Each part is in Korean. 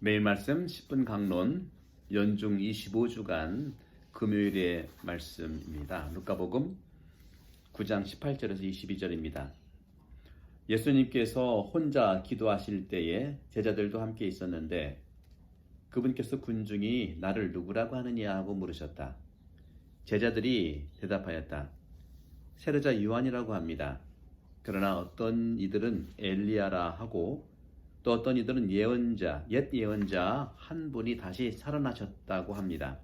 매일 말씀 10분 강론 연중 25주간 금요일의 말씀입니다. 루카복음 9장 18절에서 22절입니다. 예수님께서 혼자 기도하실 때에 제자들도 함께 있었는데 그분께서 군중이 나를 누구라고 하느냐 하고 물으셨다. 제자들이 대답하였다. 세례자 요한이라고 합니다. 그러나 어떤 이들은 엘리야라 하고 또 어떤 이들은 옛 예언자 한 분이 다시 살아나셨다고 합니다.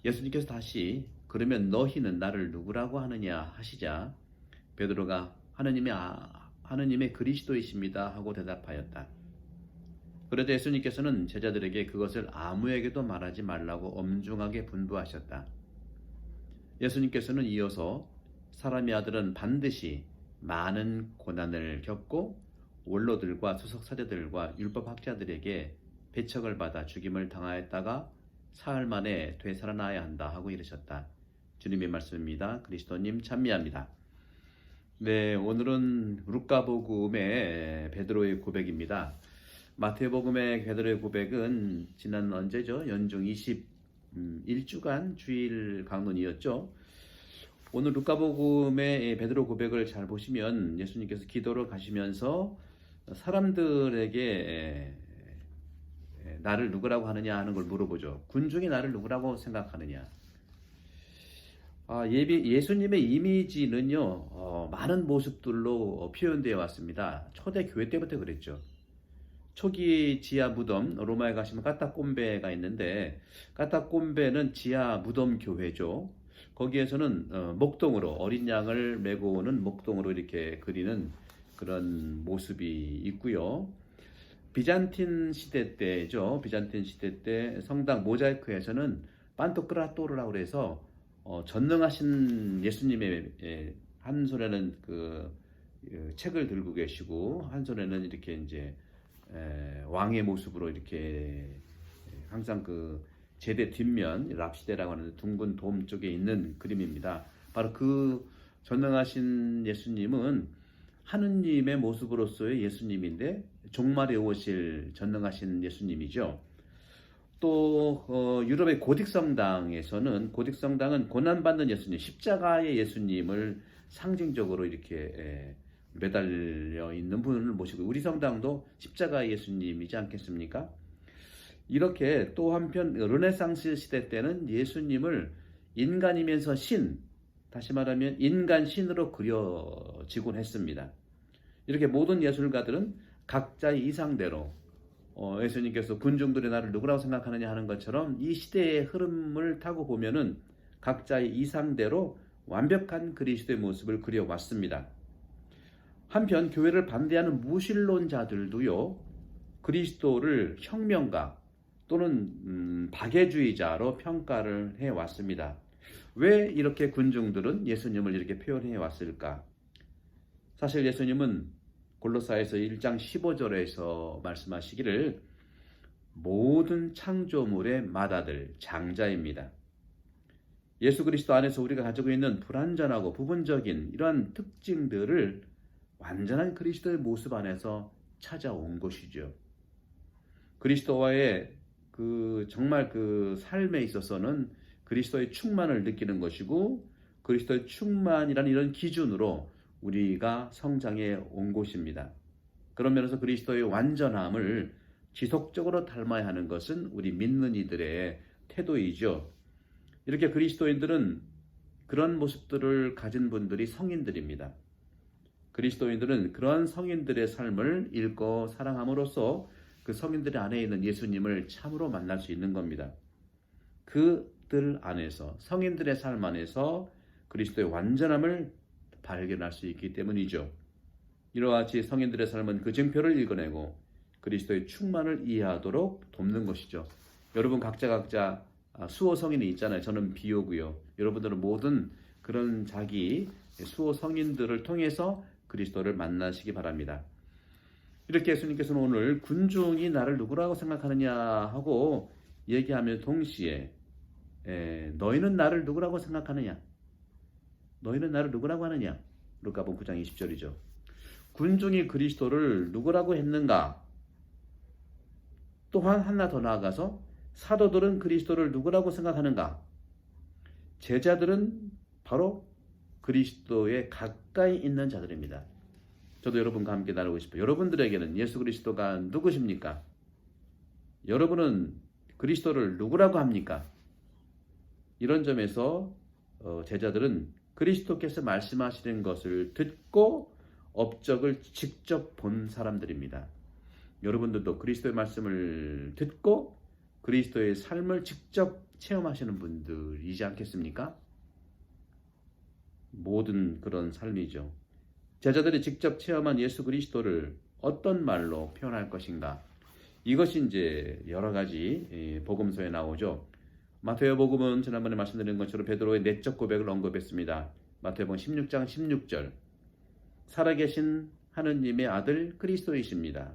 예수님께서 다시 그러면 너희는 나를 누구라고 하느냐 하시자 베드로가 하느님의 그리스도이십니다 하고 대답하였다. 그러자 예수님께서는 제자들에게 그것을 아무에게도 말하지 말라고 엄중하게 분부하셨다. 예수님께서는 이어서 사람의 아들은 반드시 많은 고난을 겪고 원로들과 수석사제들과 율법학자들에게 배척을 받아 죽임을 당하였다가 사흘 만에 되살아나야 한다 하고 이르셨다. 주님의 말씀입니다. 그리스도님 찬미합니다. 네, 오늘은 루카복음의 베드로의 고백입니다. 마태복음의 베드로의 고백은 지난 언제죠? 연중 21주간 주일 강론이었죠. 오늘 루카복음의 베드로 고백을 잘 보시면 예수님께서 기도를 가시면서 사람들에게 나를 누구라고 하느냐 하는 걸 물어보죠. 군중이 나를 누구라고 생각하느냐. 예수님의 이미지는요, 많은 모습들로 표현되어 왔습니다. 초대 교회 때부터 그랬죠. 초기 지하 무덤, 로마에 가시면 까따꼼베가 있는데 까따꼼베는 지하 무덤 교회죠. 거기에서는 목동으로 어린 양을 메고 오는 목동으로 이렇게 그리는 그런 모습이 있고요. 비잔틴 시대 때죠. 비잔틴 시대 때 성당 모자이크에서는 판토크라토르라고 해서 전능하신 예수님의 한 손에는 책을 들고 계시고 한 손에는 이렇게 이제 왕의 모습으로 이렇게 항상 제대 뒷면 랍시데라고 하는 둥근 돔 쪽에 있는 그림입니다. 바로 그 전능하신 예수님은 하느님의 모습으로서의 예수님인데 종말에 오실 전능하신 예수님이죠. 또 유럽의 고딕성당은 고난받는 예수님, 십자가의 예수님을 상징적으로 이렇게 매달려 있는 분을 모시고 우리 성당도 십자가의 예수님이지 않겠습니까? 이렇게 또 한편 르네상스 시대 때는 예수님을 인간이면서 신, 다시 말하면 인간 신으로 그려지곤 했습니다. 이렇게 모든 예술가들은 각자의 이상대로 예수님께서 군중들이 나를 누구라고 생각하느냐 하는 것처럼 이 시대의 흐름을 타고 보면은 각자의 이상대로 완벽한 그리스도의 모습을 그려왔습니다. 한편 교회를 반대하는 무신론자들도요, 그리스도를 혁명가 또는 박애주의자로 평가를 해왔습니다. 왜 이렇게 군중들은 예수님을 이렇게 표현해 왔을까? 사실 예수님은 골로새서 1장 15절에서 말씀하시기를 모든 창조물의 맏아들, 장자입니다. 예수 그리스도 안에서 우리가 가지고 있는 불완전하고 부분적인 이러한 특징들을 완전한 그리스도의 모습 안에서 찾아온 것이죠. 그리스도와의 정말 삶에 있어서는 그리스도의 충만을 느끼는 것이고 그리스도의 충만이라는 이런 기준으로 우리가 성장해 온 것입니다. 그런 면에서 그리스도의 완전함을 지속적으로 닮아야 하는 것은 우리 믿는 이들의 태도이죠. 이렇게 그리스도인들은 그런 모습들을 가진 분들이 성인들입니다. 그리스도인들은 그런 성인들의 삶을 읽고 사랑함으로써 그 성인들 안에 있는 예수님을 참으로 만날 수 있는 겁니다. 그들 안에서 성인들의 삶 안에서 그리스도의 완전함을 발견할 수 있기 때문이죠. 이와 같이 성인들의 삶은 그 증표를 읽어내고 그리스도의 충만을 이해하도록 돕는 것이죠. 여러분 각자 수호 성인이 있잖아요. 저는 비호고요. 여러분들은 모든 그런 자기 수호 성인들을 통해서 그리스도를 만나시기 바랍니다. 이렇게 예수님께서는 오늘 군중이 나를 누구라고 생각하느냐 하고 얘기하며 동시에 너희는 나를 누구라고 생각하느냐? 너희는 나를 누구라고 하느냐? 루카복음 9장 20절이죠. 군중이 그리스도를 누구라고 했는가? 또한 하나 더 나아가서 사도들은 그리스도를 누구라고 생각하는가? 제자들은 바로 그리스도에 가까이 있는 자들입니다. 저도 여러분과 함께 나누고 싶어요. 여러분들에게는 예수 그리스도가 누구십니까? 여러분은 그리스도를 누구라고 합니까? 이런 점에서 제자들은 그리스도께서 말씀하시는 것을 듣고 업적을 직접 본 사람들입니다. 여러분들도 그리스도의 말씀을 듣고 그리스도의 삶을 직접 체험하시는 분들이지 않겠습니까? 모든 그런 삶이죠. 제자들이 직접 체험한 예수 그리스도를 어떤 말로 표현할 것인가? 이것이 이제 여러 가지 복음서에 나오죠. 마태복음은 지난번에 말씀드린 것처럼 베드로의 내적 고백을 언급했습니다. 마태복음 16장 16절. 살아계신 하느님의 아들 그리스도이십니다.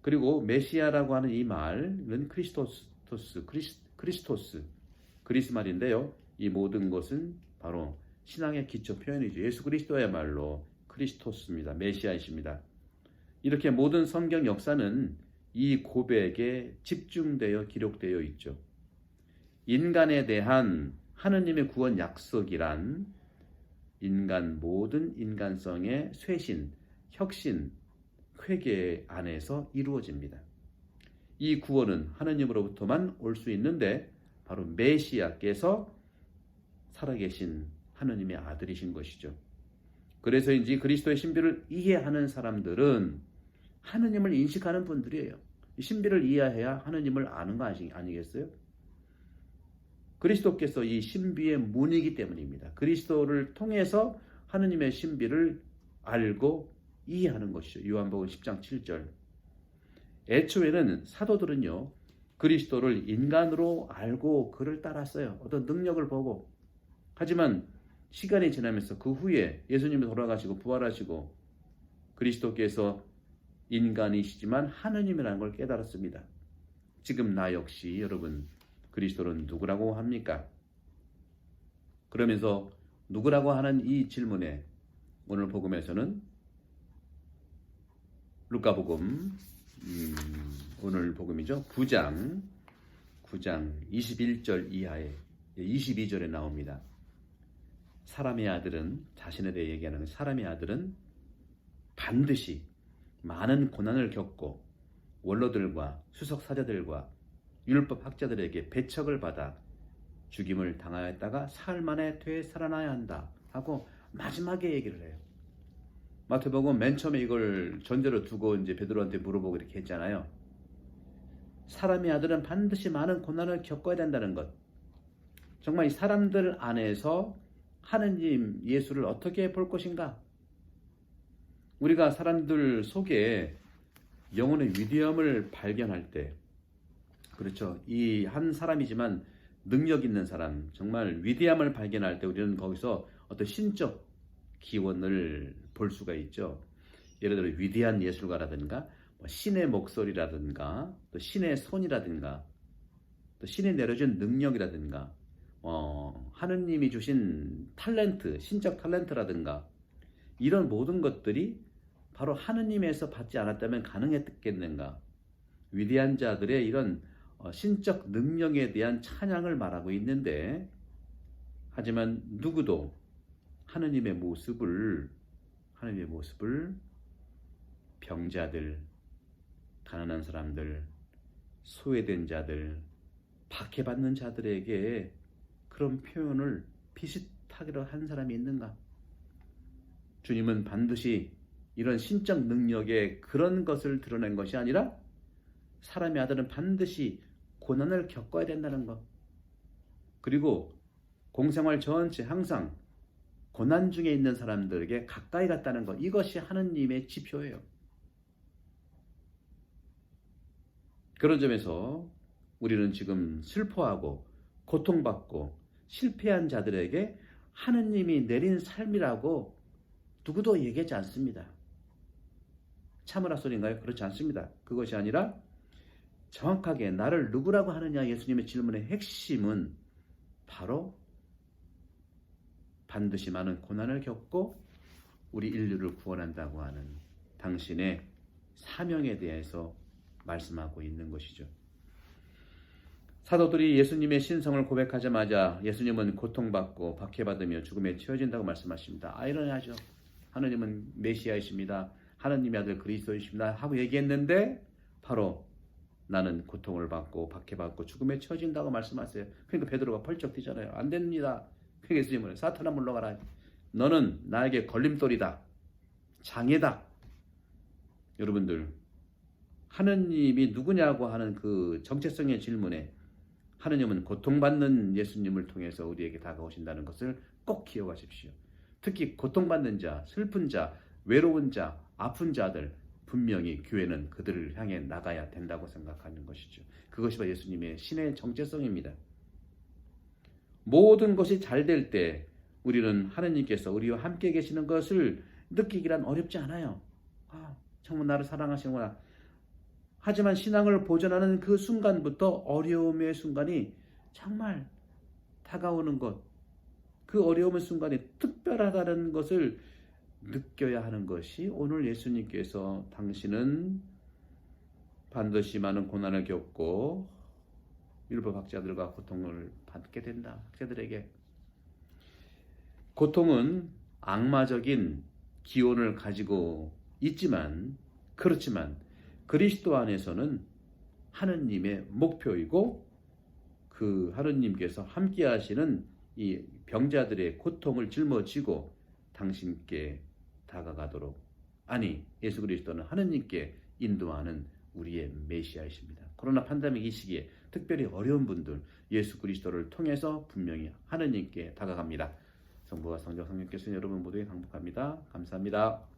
그리고 메시아라고 하는 이 말은 크리스토스, 그리스 말인데요. 이 모든 것은 바로 신앙의 기초 표현이죠. 예수 그리스도야말로 크리스토스입니다. 메시아이십니다. 이렇게 모든 성경 역사는 이 고백에 집중되어 기록되어 있죠. 인간에 대한 하느님의 구원 약속이란 모든 인간성의 쇄신, 혁신, 회개 안에서 이루어집니다. 이 구원은 하느님으로부터만 올 수 있는데 바로 메시아께서 살아계신 하느님의 아들이신 것이죠. 그래서인지 그리스도의 신비를 이해하는 사람들은 하느님을 인식하는 분들이에요. 신비를 이해해야 하느님을 아는 거 아니겠어요? 그리스도께서 이 신비의 문이기 때문입니다. 그리스도를 통해서 하느님의 신비를 알고 이해하는 것이죠. 요한복음 10장 7절. 애초에는 사도들은요, 그리스도를 인간으로 알고 그를 따랐어요. 어떤 능력을 보고. 하지만 시간이 지나면서 그 후에 예수님이 돌아가시고 부활하시고 그리스도께서 인간이시지만 하느님이라는 걸 깨달았습니다. 지금 나 역시 여러분 그리스도는 누구라고 합니까? 그러면서 누구라고 하는 이 질문에 오늘 복음에서는 루카복음 오늘 복음이죠. 9장 21절 이하에 22절에 나옵니다. 사람의 아들은 자신에 대해 얘기하는 사람의 아들은 반드시 많은 고난을 겪고 원로들과 수석사자들과 율법 학자들에게 배척을 받아 죽임을 당하였다가 사흘 만에 되살아나야 한다 하고 마지막에 얘기를 해요. 마태복음 맨 처음에 이걸 전제로 두고 이제 베드로한테 물어보고 이렇게 했잖아요. 사람의 아들은 반드시 많은 고난을 겪어야 된다는 것. 정말 이 사람들 안에서 하느님 예수를 어떻게 볼 것인가? 우리가 사람들 속에 영혼의 위대함을 발견할 때, 그렇죠. 이 한 사람이지만 능력 있는 사람, 정말 위대함을 발견할 때 우리는 거기서 어떤 신적 기원을 볼 수가 있죠. 예를 들어 위대한 예술가라든가 신의 목소리라든가 또 신의 손이라든가 또 신이 내려준 능력이라든가 하느님이 주신 탤런트, 신적 탤런트라든가 이런 모든 것들이 바로 하느님에서 받지 않았다면 가능했겠는가? 위대한 자들의 이런 신적 능력에 대한 찬양을 말하고 있는데, 하지만 누구도 하느님의 모습을 병자들, 가난한 사람들, 소외된 자들, 박해받는 자들에게 그런 표현을 비슷하기로 한 사람이 있는가? 주님은 반드시 이런 신적 능력의 그런 것을 드러낸 것이 아니라 사람의 아들은 반드시 고난을 겪어야 된다는 것. 그리고 공생활 전체 항상 고난 중에 있는 사람들에게 가까이 갔다는 것. 이것이 하느님의 지표예요. 그런 점에서 우리는 지금 슬퍼하고 고통받고 실패한 자들에게 하느님이 내린 삶이라고 누구도 얘기하지 않습니다. 참으라 소리인가요? 그렇지 않습니다. 그것이 아니라 정확하게 나를 누구라고 하느냐 예수님의 질문의 핵심은 바로 반드시 많은 고난을 겪고 우리 인류를 구원한다고 하는 당신의 사명에 대해서 말씀하고 있는 것이죠. 사도들이 예수님의 신성을 고백하자마자 예수님은 고통받고 박해받으며 죽음에 처해진다고 말씀하십니다. 아이러니하죠. 하느님은 메시아이십니다. 하느님의 아들 그리스도이십니다 하고 얘기했는데 바로 나는 고통을 받고 박해받고 죽음에 처해진다고 말씀하세요. 그러니까 베드로가 펄쩍 뛰잖아요. 안 됩니다. 그러니까 예수님은 사탄아 물러가라. 너는 나에게 걸림돌이다. 장애다. 여러분들 하느님이 누구냐고 하는 그 정체성의 질문에 하느님은 고통받는 예수님을 통해서 우리에게 다가오신다는 것을 꼭 기억하십시오. 특히 고통받는 자, 슬픈 자, 외로운 자, 아픈 자들 분명히 교회는 그들을 향해 나가야 된다고 생각하는 것이죠. 그것이 바로 예수님의 신의 정체성입니다. 모든 것이 잘 될 때 우리는 하느님께서 우리와 함께 계시는 것을 느끼기란 어렵지 않아요. 정말 나를 사랑하시는구나. 하지만 신앙을 보존하는 그 순간부터 어려움의 순간이 정말 다가오는 것, 그 어려움의 순간이 특별하다는 것을 느껴야 하는 것이 오늘 예수님께서 당신은 반드시 많은 고난을 겪고 율법 학자들과 고통을 받게 된다. 학자들에게 고통은 악마적인 기원을 가지고 있지만 그렇지만 그리스도 안에서는 하느님의 목표이고 그 하느님께서 함께 하시는 이 병자들의 고통을 짊어지고 당신께 다가가도록 아니 예수 그리스도는 하느님께 인도하는 우리의 메시아이십니다. 코로나 팬데믹 이 시기에 특별히 어려운 분들 예수 그리스도를 통해서 분명히 하느님께 다가갑니다. 성부와 성자 성령께서 여러분 모두에게 강복합니다. 감사합니다.